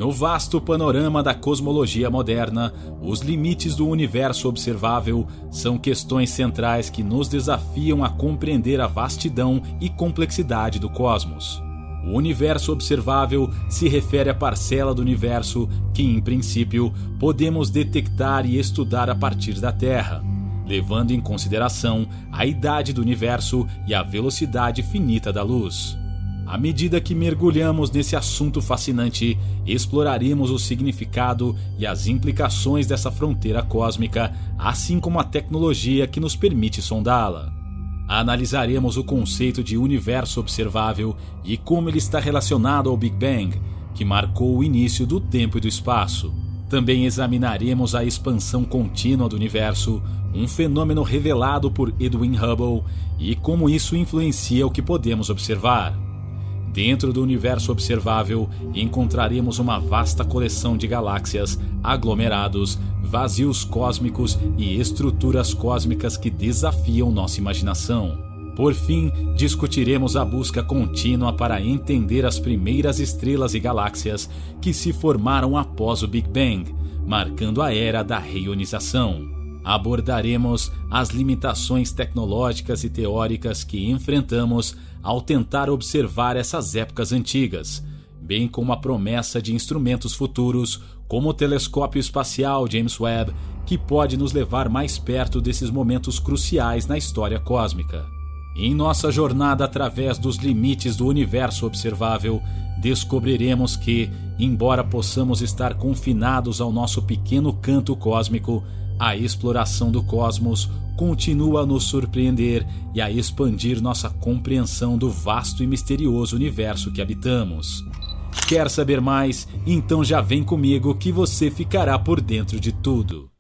No vasto panorama da cosmologia moderna, os limites do universo observável são questões centrais que nos desafiam a compreender a vastidão e complexidade do cosmos. O universo observável se refere à parcela do universo que, em princípio, podemos detectar e estudar a partir da Terra, levando em consideração a idade do universo e a velocidade finita da luz. À medida que mergulhamos nesse assunto fascinante, exploraremos o significado e as implicações dessa fronteira cósmica, assim como a tecnologia que nos permite sondá-la. Analisaremos o conceito de universo observável e como ele está relacionado ao Big Bang, que marcou o início do tempo e do espaço. Também examinaremos a expansão contínua do universo, um fenômeno revelado por Edwin Hubble, e como isso influencia o que podemos observar. Dentro do universo observável, encontraremos uma vasta coleção de galáxias, aglomerados, vazios cósmicos e estruturas cósmicas que desafiam nossa imaginação. Por fim, discutiremos a busca contínua para entender as primeiras estrelas e galáxias que se formaram após o Big Bang, marcando a era da reionização. Abordaremos as limitações tecnológicas e teóricas que enfrentamos ao tentar observar essas épocas antigas, bem como a promessa de instrumentos futuros, como o telescópio espacial James Webb, que pode nos levar mais perto desses momentos cruciais na história cósmica. Em nossa jornada através dos limites do universo observável, descobriremos que, embora possamos estar confinados ao nosso pequeno canto cósmico, a exploração do cosmos continua a nos surpreender e a expandir nossa compreensão do vasto e misterioso universo que habitamos. Quer saber mais? Então já vem comigo que você ficará por dentro de tudo.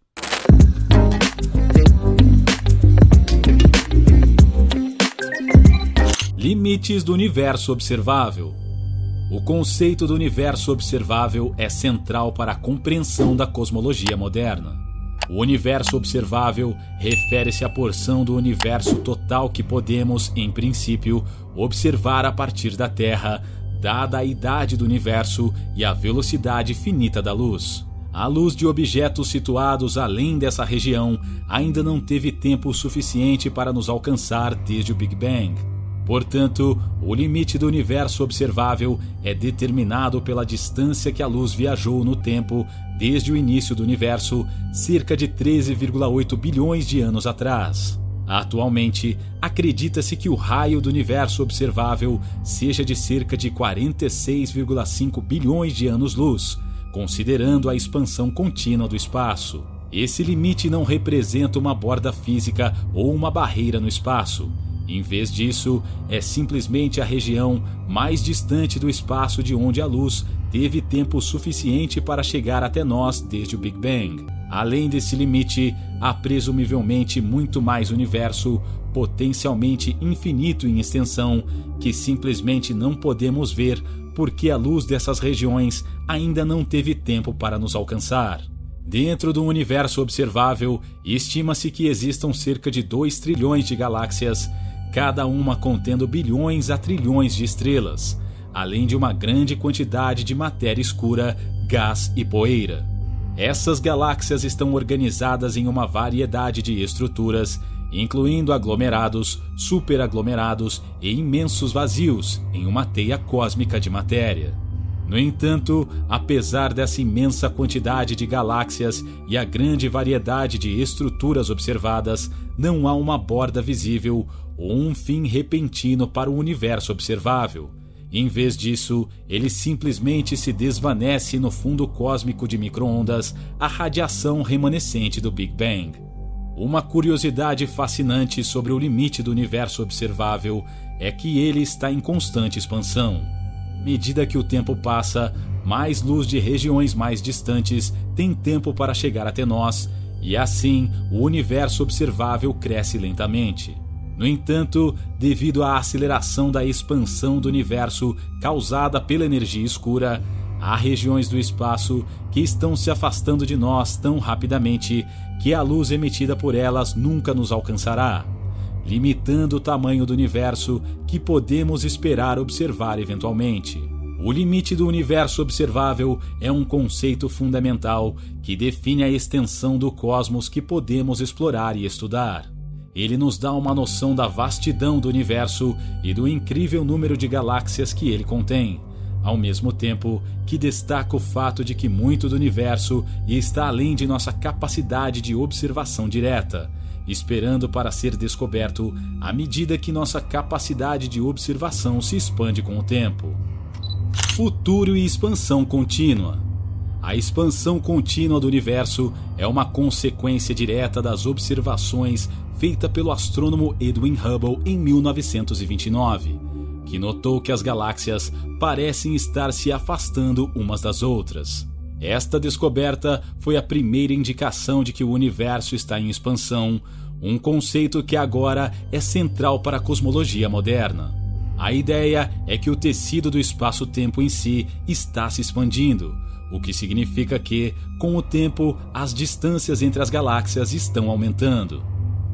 Limites do universo observável. O conceito do universo observável é central para a compreensão da cosmologia moderna. O universo observável refere-se à porção do universo total que podemos, em princípio, observar a partir da Terra, dada a idade do universo e a velocidade finita da luz. A luz de objetos situados além dessa região ainda não teve tempo suficiente para nos alcançar desde o Big Bang. Portanto, o limite do universo observável é determinado pela distância que a luz viajou no tempo desde o início do universo, cerca de 13,8 bilhões de anos atrás. Atualmente, acredita-se que o raio do universo observável seja de cerca de 46,5 bilhões de anos-luz, considerando a expansão contínua do espaço. Esse limite não representa uma borda física ou uma barreira no espaço. Em vez disso, é simplesmente a região mais distante do espaço de onde a luz teve tempo suficiente para chegar até nós desde o Big Bang. Além desse limite, há presumivelmente muito mais universo, potencialmente infinito em extensão, que simplesmente não podemos ver porque a luz dessas regiões ainda não teve tempo para nos alcançar. Dentro do universo observável, estima-se que existam cerca de 2 trilhões de galáxias, cada uma contendo bilhões a trilhões de estrelas, além de uma grande quantidade de matéria escura, gás e poeira. Essas galáxias estão organizadas em uma variedade de estruturas, incluindo aglomerados, superaglomerados e imensos vazios em uma teia cósmica de matéria. No entanto, apesar dessa imensa quantidade de galáxias e a grande variedade de estruturas observadas, não há uma borda visível ou um fim repentino para o universo observável. Em vez disso, ele simplesmente se desvanece no fundo cósmico de micro-ondas, a radiação remanescente do Big Bang. Uma curiosidade fascinante sobre o limite do universo observável é que ele está em constante expansão. À medida que o tempo passa, mais luz de regiões mais distantes tem tempo para chegar até nós, e assim o universo observável cresce lentamente. No entanto, devido à aceleração da expansão do universo causada pela energia escura, há regiões do espaço que estão se afastando de nós tão rapidamente que a luz emitida por elas nunca nos alcançará, limitando o tamanho do universo que podemos esperar observar eventualmente. O limite do universo observável é um conceito fundamental que define a extensão do cosmos que podemos explorar e estudar. Ele nos dá uma noção da vastidão do universo e do incrível número de galáxias que ele contém, ao mesmo tempo que destaca o fato de que muito do universo está além de nossa capacidade de observação direta, esperando para ser descoberto à medida que nossa capacidade de observação se expande com o tempo. Futuro e expansão contínua. A expansão contínua do universo é uma consequência direta das observações feitas pelo astrônomo Edwin Hubble em 1929, que notou que as galáxias parecem estar se afastando umas das outras. Esta descoberta foi a primeira indicação de que o universo está em expansão, um conceito que agora é central para a cosmologia moderna. A ideia é que o tecido do espaço-tempo em si está se expandindo, o que significa que, com o tempo, as distâncias entre as galáxias estão aumentando.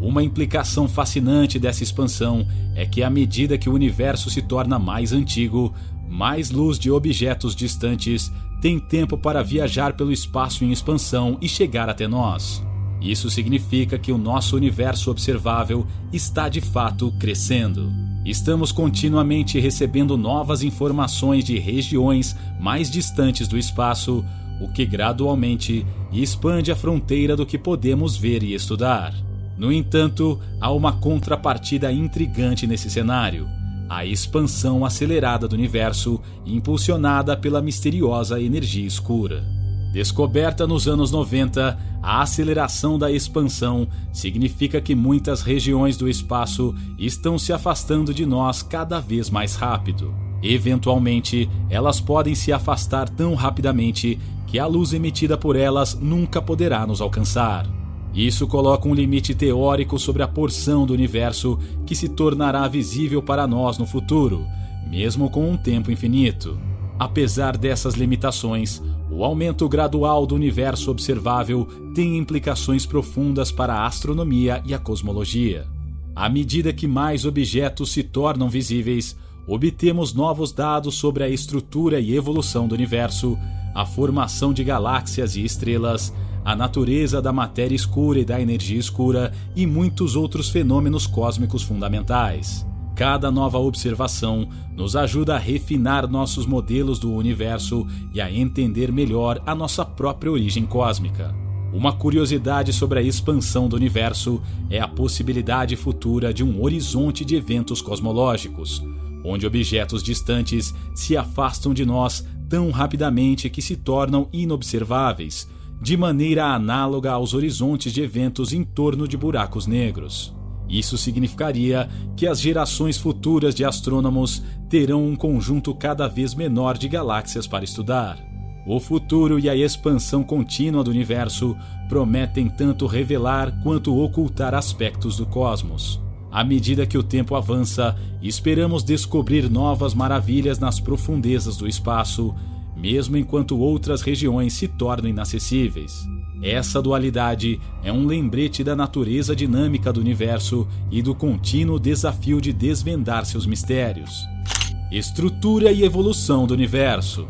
Uma implicação fascinante dessa expansão é que, à medida que o universo se torna mais antigo, mais luz de objetos distantes tem tempo para viajar pelo espaço em expansão e chegar até nós. Isso significa que o nosso universo observável está de fato crescendo. Estamos continuamente recebendo novas informações de regiões mais distantes do espaço, o que gradualmente expande a fronteira do que podemos ver e estudar. No entanto, há uma contrapartida intrigante nesse cenário: a expansão acelerada do universo, impulsionada pela misteriosa energia escura. Descoberta nos anos 90, a aceleração da expansão significa que muitas regiões do espaço estão se afastando de nós cada vez mais rápido. Eventualmente, elas podem se afastar tão rapidamente que a luz emitida por elas nunca poderá nos alcançar. Isso coloca um limite teórico sobre a porção do universo que se tornará visível para nós no futuro, mesmo com um tempo infinito. Apesar dessas limitações, o aumento gradual do universo observável tem implicações profundas para a astronomia e a cosmologia. À medida que mais objetos se tornam visíveis, obtemos novos dados sobre a estrutura e evolução do universo, a formação de galáxias e estrelas, a natureza da matéria escura e da energia escura e muitos outros fenômenos cósmicos fundamentais. Cada nova observação nos ajuda a refinar nossos modelos do universo e a entender melhor a nossa própria origem cósmica. Uma curiosidade sobre a expansão do universo é a possibilidade futura de um horizonte de eventos cosmológicos, onde objetos distantes se afastam de nós tão rapidamente que se tornam inobserváveis, de maneira análoga aos horizontes de eventos em torno de buracos negros. Isso significaria que as gerações futuras de astrônomos terão um conjunto cada vez menor de galáxias para estudar. O futuro e a expansão contínua do universo prometem tanto revelar quanto ocultar aspectos do cosmos. À medida que o tempo avança, esperamos descobrir novas maravilhas nas profundezas do espaço, mesmo enquanto outras regiões se tornam inacessíveis. Essa dualidade é um lembrete da natureza dinâmica do universo e do contínuo desafio de desvendar seus mistérios. Estrutura e evolução do universo.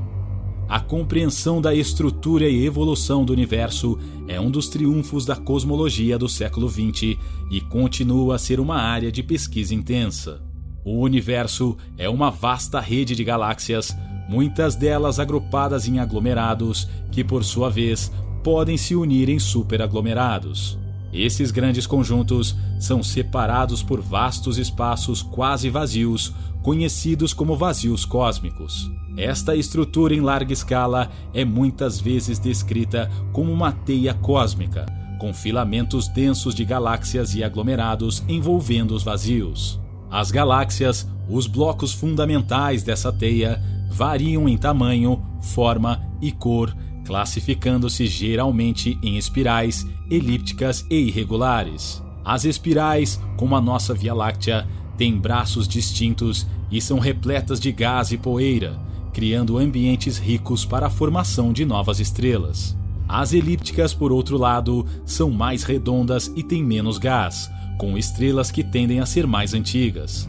A compreensão da estrutura e evolução do universo é um dos triunfos da cosmologia do século XX e continua a ser uma área de pesquisa intensa. O universo é uma vasta rede de galáxias, muitas delas agrupadas em aglomerados, que por sua vez podem se unir em superaglomerados. Esses grandes conjuntos são separados por vastos espaços quase vazios, conhecidos como vazios cósmicos. Esta estrutura em larga escala é muitas vezes descrita como uma teia cósmica, com filamentos densos de galáxias e aglomerados envolvendo os vazios. As galáxias, os blocos fundamentais dessa teia, variam em tamanho, forma e cor, classificando-se geralmente em espirais, elípticas e irregulares. As espirais, como a nossa Via Láctea, têm braços distintos e são repletas de gás e poeira, criando ambientes ricos para a formação de novas estrelas. As elípticas, por outro lado, são mais redondas e têm menos gás, com estrelas que tendem a ser mais antigas.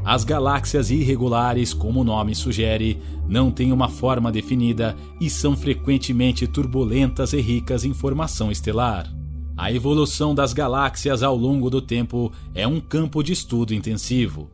As galáxias irregulares, como o nome sugere, não têm uma forma definida e são frequentemente turbulentas e ricas em formação estelar. A evolução das galáxias ao longo do tempo é um campo de estudo intensivo.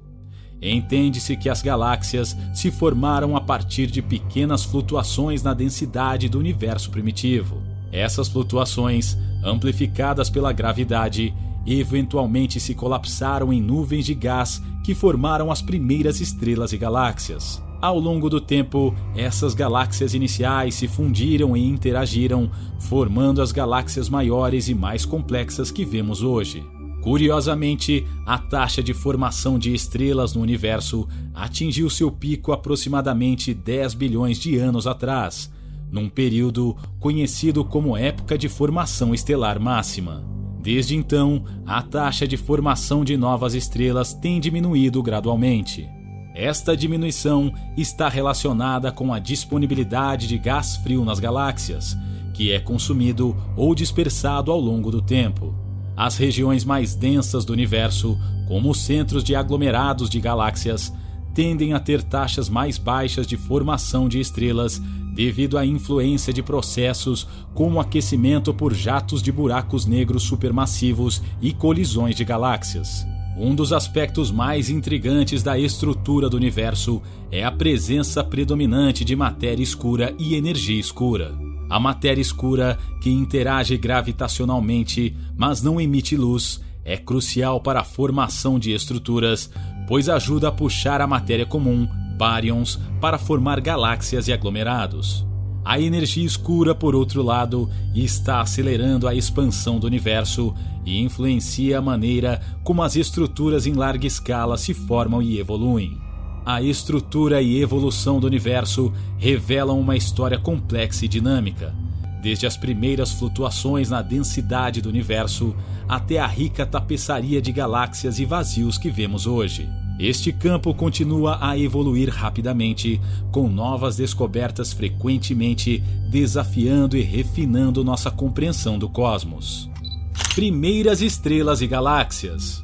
Entende-se que as galáxias se formaram a partir de pequenas flutuações na densidade do universo primitivo. Essas flutuações, amplificadas pela gravidade, eventualmente se colapsaram em nuvens de gás que formaram as primeiras estrelas e galáxias. Ao longo do tempo, essas galáxias iniciais se fundiram e interagiram, formando as galáxias maiores e mais complexas que vemos hoje. Curiosamente, a taxa de formação de estrelas no universo atingiu seu pico aproximadamente 10 bilhões de anos atrás, num período conhecido como época de formação estelar máxima. Desde então, a taxa de formação de novas estrelas tem diminuído gradualmente. Esta diminuição está relacionada com a disponibilidade de gás frio nas galáxias, que é consumido ou dispersado ao longo do tempo. As regiões mais densas do universo, como os centros de aglomerados de galáxias, tendem a ter taxas mais baixas de formação de estrelas devido à influência de processos como aquecimento por jatos de buracos negros supermassivos e colisões de galáxias. Um dos aspectos mais intrigantes da estrutura do universo é a presença predominante de matéria escura e energia escura. A matéria escura, que interage gravitacionalmente, mas não emite luz, é crucial para a formação de estruturas, pois ajuda a puxar a matéria comum, baryons, para formar galáxias e aglomerados. A energia escura, por outro lado, está acelerando a expansão do universo e influencia a maneira como as estruturas em larga escala se formam e evoluem. A estrutura e evolução do universo revelam uma história complexa e dinâmica, desde as primeiras flutuações na densidade do universo até a rica tapeçaria de galáxias e vazios que vemos hoje. Este campo continua a evoluir rapidamente, com novas descobertas frequentemente desafiando e refinando nossa compreensão do cosmos. Primeiras estrelas e galáxias.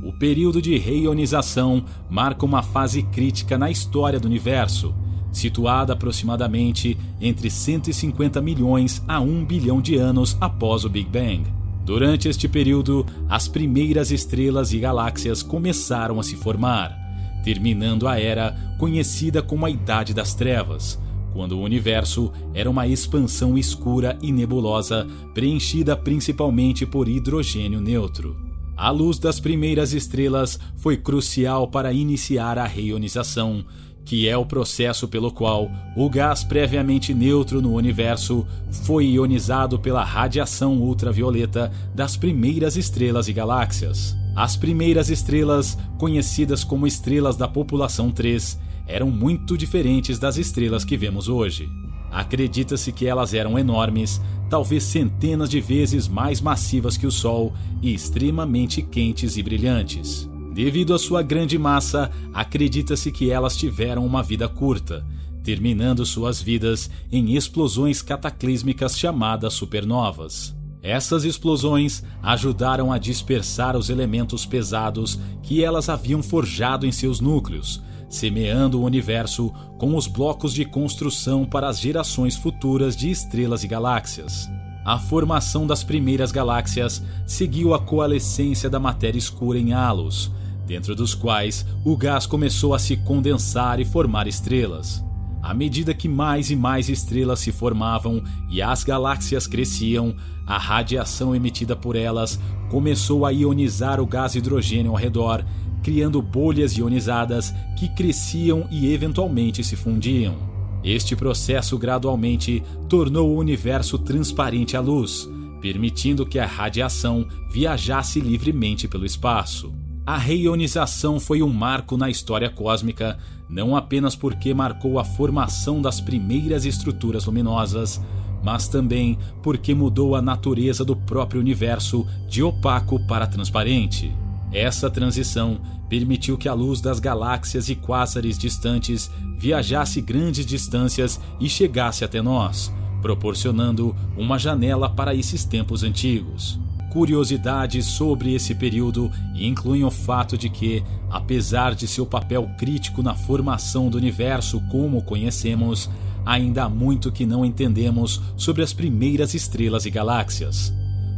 O período de reionização marca uma fase crítica na história do universo, situada aproximadamente entre 150 milhões a 1 bilhão de anos após o Big Bang. Durante este período, as primeiras estrelas e galáxias começaram a se formar, terminando a era conhecida como a Idade das Trevas, quando o universo era uma expansão escura e nebulosa, preenchida principalmente por hidrogênio neutro. A luz das primeiras estrelas foi crucial para iniciar a reionização, que é o processo pelo qual o gás previamente neutro no universo foi ionizado pela radiação ultravioleta das primeiras estrelas e galáxias. As primeiras estrelas, conhecidas como estrelas da população 3, eram muito diferentes das estrelas que vemos hoje. Acredita-se que elas eram enormes, talvez centenas de vezes mais massivas que o Sol e extremamente quentes e brilhantes. Devido à sua grande massa, acredita-se que elas tiveram uma vida curta, terminando suas vidas em explosões cataclísmicas chamadas supernovas. Essas explosões ajudaram a dispersar os elementos pesados que elas haviam forjado em seus núcleos, semeando o universo com os blocos de construção para as gerações futuras de estrelas e galáxias. A formação das primeiras galáxias seguiu a coalescência da matéria escura em halos, dentro dos quais o gás começou a se condensar e formar estrelas. À medida que mais e mais estrelas se formavam e as galáxias cresciam, a radiação emitida por elas começou a ionizar o gás hidrogênio ao redor, criando bolhas ionizadas que cresciam e eventualmente se fundiam. Este processo gradualmente tornou o universo transparente à luz, permitindo que a radiação viajasse livremente pelo espaço. A reionização foi um marco na história cósmica, não apenas porque marcou a formação das primeiras estruturas luminosas, mas também porque mudou a natureza do próprio universo de opaco para transparente. Essa transição permitiu que a luz das galáxias e quásares distantes viajasse grandes distâncias e chegasse até nós, proporcionando uma janela para esses tempos antigos. Curiosidades sobre esse período incluem o fato de que, apesar de seu papel crítico na formação do universo como o conhecemos, ainda há muito que não entendemos sobre as primeiras estrelas e galáxias.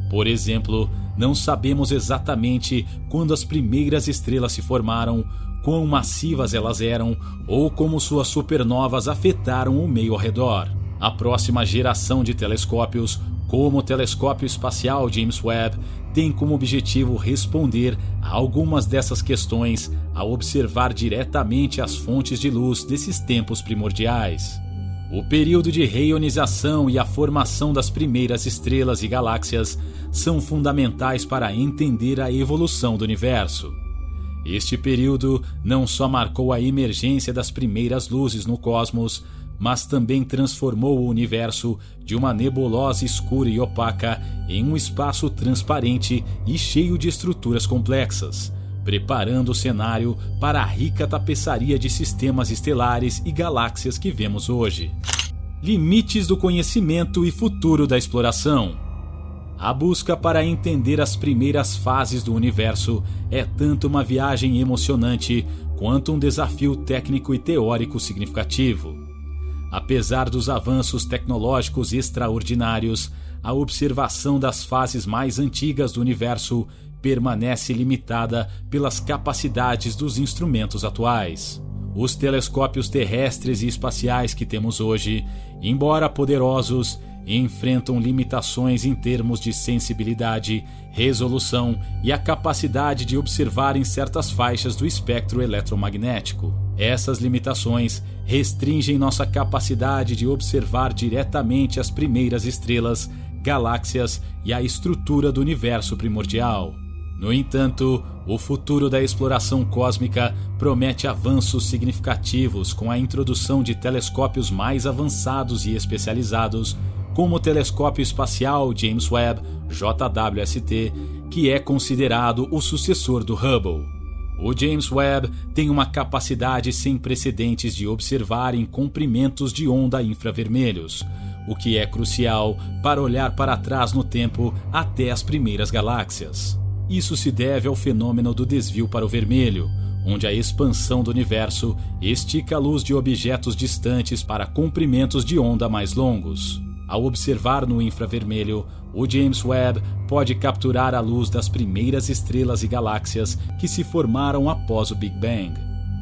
Por exemplo, não sabemos exatamente quando as primeiras estrelas se formaram, quão massivas elas eram ou como suas supernovas afetaram o meio ao redor. A próxima geração de telescópios, como o Telescópio Espacial James Webb, tem como objetivo responder a algumas dessas questões ao observar diretamente as fontes de luz desses tempos primordiais. O período de reionização e a formação das primeiras estrelas e galáxias são fundamentais para entender a evolução do universo. Este período não só marcou a emergência das primeiras luzes no cosmos, mas também transformou o universo de uma nebulosa escura e opaca em um espaço transparente e cheio de estruturas complexas, preparando o cenário para a rica tapeçaria de sistemas estelares e galáxias que vemos hoje. Limites do conhecimento e futuro da exploração. A busca para entender as primeiras fases do universo é tanto uma viagem emocionante quanto um desafio técnico e teórico significativo. Apesar dos avanços tecnológicos extraordinários, a observação das fases mais antigas do universo permanece limitada pelas capacidades dos instrumentos atuais. Os telescópios terrestres e espaciais que temos hoje, embora poderosos, enfrentam limitações em termos de sensibilidade, resolução e a capacidade de observar em certas faixas do espectro eletromagnético. Essas limitações restringem nossa capacidade de observar diretamente as primeiras estrelas, galáxias e a estrutura do universo primordial. No entanto, o futuro da exploração cósmica promete avanços significativos com a introdução de telescópios mais avançados e especializados, como o Telescópio Espacial James Webb, JWST, que é considerado o sucessor do Hubble. O James Webb tem uma capacidade sem precedentes de observar em comprimentos de onda infravermelhos, o que é crucial para olhar para trás no tempo até as primeiras galáxias. Isso se deve ao fenômeno do desvio para o vermelho, onde a expansão do universo estica a luz de objetos distantes para comprimentos de onda mais longos. Ao observar no infravermelho, o James Webb pode capturar a luz das primeiras estrelas e galáxias que se formaram após o Big Bang.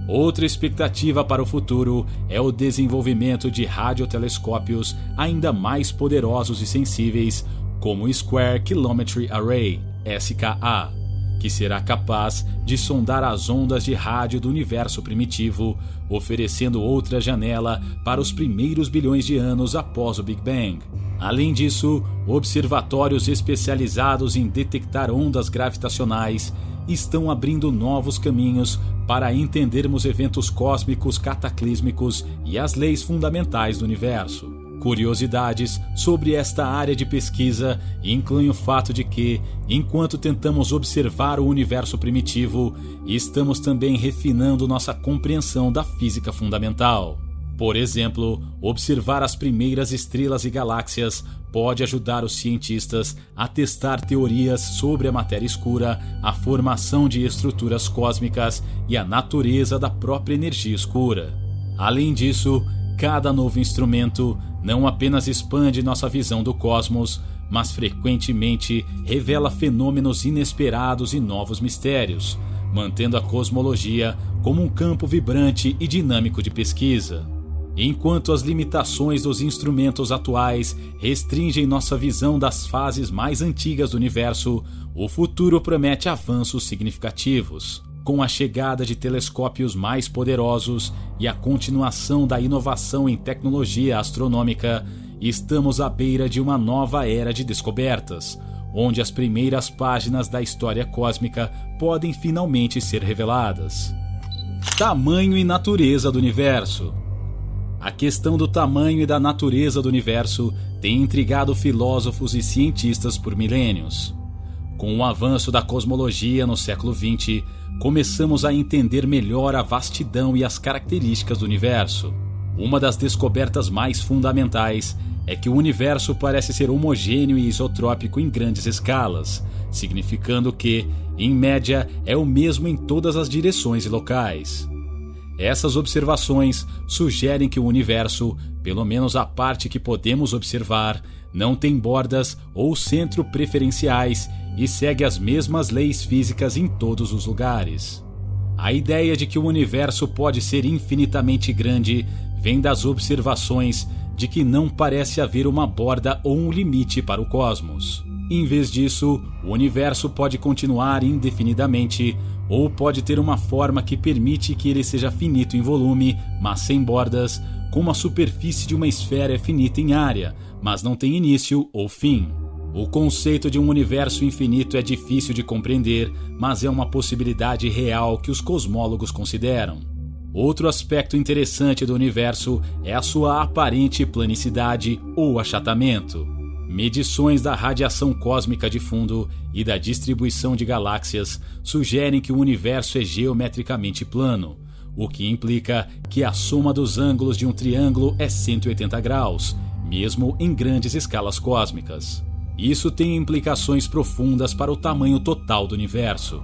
Outra expectativa para o futuro é o desenvolvimento de radiotelescópios ainda mais poderosos e sensíveis, como o Square Kilometry Array, SKA, que será capaz de sondar as ondas de rádio do universo primitivo, oferecendo outra janela para os primeiros bilhões de anos após o Big Bang. Além disso, observatórios especializados em detectar ondas gravitacionais estão abrindo novos caminhos para entendermos eventos cósmicos cataclísmicos e as leis fundamentais do universo. Curiosidades sobre esta área de pesquisa incluem o fato de que, enquanto tentamos observar o universo primitivo, estamos também refinando nossa compreensão da física fundamental. Por exemplo, observar as primeiras estrelas e galáxias pode ajudar os cientistas a testar teorias sobre a matéria escura, a formação de estruturas cósmicas e a natureza da própria energia escura. Além disso, cada novo instrumento não apenas expande nossa visão do cosmos, mas frequentemente revela fenômenos inesperados e novos mistérios, mantendo a cosmologia como um campo vibrante e dinâmico de pesquisa. Enquanto as limitações dos instrumentos atuais restringem nossa visão das fases mais antigas do universo, o futuro promete avanços significativos. Com a chegada de telescópios mais poderosos e a continuação da inovação em tecnologia astronômica, estamos à beira de uma nova era de descobertas, onde as primeiras páginas da história cósmica podem finalmente ser reveladas. Tamanho e natureza do universo. A questão do tamanho e da natureza do universo tem intrigado filósofos e cientistas por milênios. Com o avanço da cosmologia no século XX, começamos a entender melhor a vastidão e as características do universo. Uma das descobertas mais fundamentais é que o universo parece ser homogêneo e isotrópico em grandes escalas, significando que, em média, é o mesmo em todas as direções e locais. Essas observações sugerem que o universo, pelo menos a parte que podemos observar, não tem bordas ou centro preferenciais e segue as mesmas leis físicas em todos os lugares. A ideia de que o universo pode ser infinitamente grande vem das observações de que não parece haver uma borda ou um limite para o cosmos. Em vez disso, o universo pode continuar indefinidamente ou pode ter uma forma que permite que ele seja finito em volume, mas sem bordas, como a superfície de uma esfera é finita em área, mas não tem início ou fim. O conceito de um universo infinito é difícil de compreender, mas é uma possibilidade real que os cosmólogos consideram. Outro aspecto interessante do universo é a sua aparente planicidade ou achatamento. Medições da radiação cósmica de fundo e da distribuição de galáxias sugerem que o universo é geometricamente plano, o que implica que a soma dos ângulos de um triângulo é 180 graus, mesmo em grandes escalas cósmicas. Isso tem implicações profundas para o tamanho total do universo.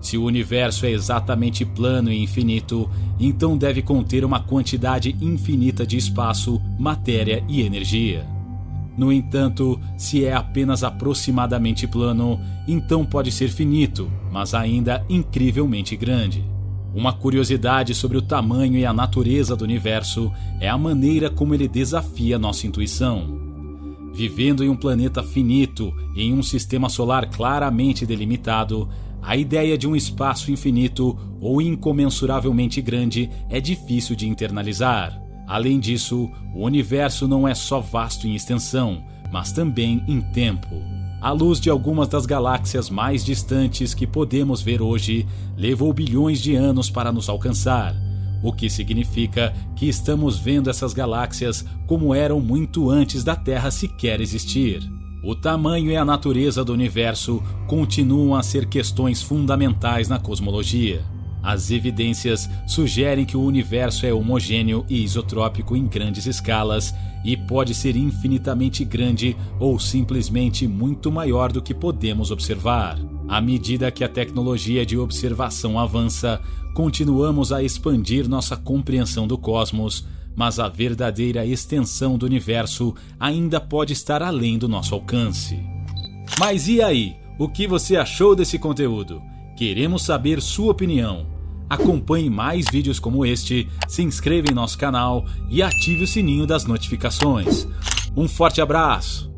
Se o universo é exatamente plano e infinito, então deve conter uma quantidade infinita de espaço, matéria e energia. No entanto, se é apenas aproximadamente plano, então pode ser finito, mas ainda incrivelmente grande. Uma curiosidade sobre o tamanho e a natureza do universo é a maneira como ele desafia nossa intuição. Vivendo em um planeta finito e em um sistema solar claramente delimitado, a ideia de um espaço infinito ou incomensuravelmente grande é difícil de internalizar. Além disso, o universo não é só vasto em extensão, mas também em tempo. A luz de algumas das galáxias mais distantes que podemos ver hoje levou bilhões de anos para nos alcançar, o que significa que estamos vendo essas galáxias como eram muito antes da Terra sequer existir. O tamanho e a natureza do universo continuam a ser questões fundamentais na cosmologia. As evidências sugerem que o universo é homogêneo e isotrópico em grandes escalas e pode ser infinitamente grande ou simplesmente muito maior do que podemos observar. À medida que a tecnologia de observação avança, continuamos a expandir nossa compreensão do cosmos, mas a verdadeira extensão do universo ainda pode estar além do nosso alcance. Mas e aí? O que você achou desse conteúdo? Queremos saber sua opinião. Acompanhe mais vídeos como este, se inscreva em nosso canal e ative o sininho das notificações. Um forte abraço!